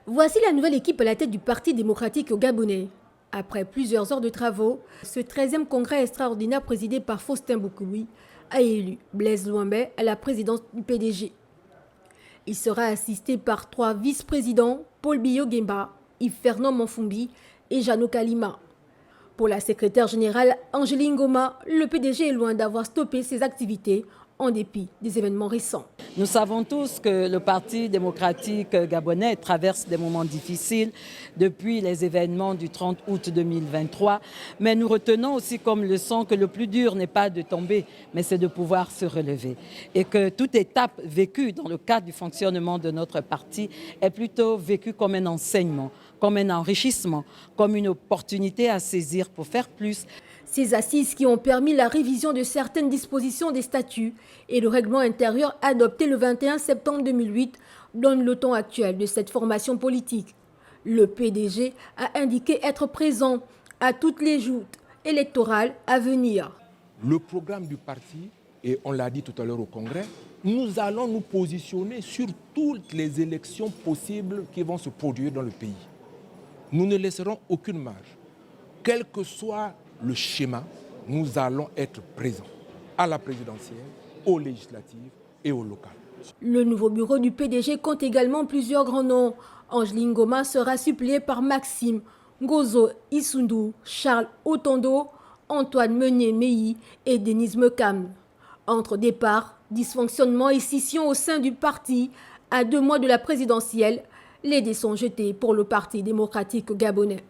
Voici la nouvelle équipe à la tête du Parti démocratique gabonais. Après plusieurs heures de travaux, ce 13e congrès extraordinaire présidé par Faustin Boukoui a élu Blaise Louambé à la présidence du PDG. Il sera assisté par 3 vice-présidents, Paul Biyo-Gemba, Yves-Fernand Monfumbi et Jeannot Kalima. Pour la secrétaire générale Angéline Goma, le PDG est loin d'avoir stoppé ses activités en dépit des événements récents. Nous savons tous que le Parti démocratique gabonais traverse des moments difficiles depuis les événements du 30 août 2023, mais nous retenons aussi comme leçon que le plus dur n'est pas de tomber, mais c'est de pouvoir se relever. Et que toute étape vécue dans le cadre du fonctionnement de notre parti est plutôt vécue comme un enseignement, comme un enrichissement, comme une opportunité à saisir pour faire plus. Ces assises qui ont permis la révision de certaines dispositions des statuts et le règlement intérieur adopté le 21 septembre 2008 donnent le ton actuel de cette formation politique. Le PDG a indiqué être présent à toutes les joutes électorales à venir. Le programme du parti, et on l'a dit tout à l'heure au Congrès, nous allons nous positionner sur toutes les élections possibles qui vont se produire dans le pays. Nous ne laisserons aucune marge. Quel que soit le schéma, nous allons être présents à la présidentielle, aux législatives et aux locales. Le nouveau bureau du PDG compte également plusieurs grands noms. Angéline Goma sera suppléée par Maxime Ngozo Issoundou, Charles Otondo, Antoine Meunier-Meilly et Denise Mekam. Entre départ, dysfonctionnement et scission au sein du parti, à 2 mois de la présidentielle, les dés sont jetés pour le Parti démocratique gabonais.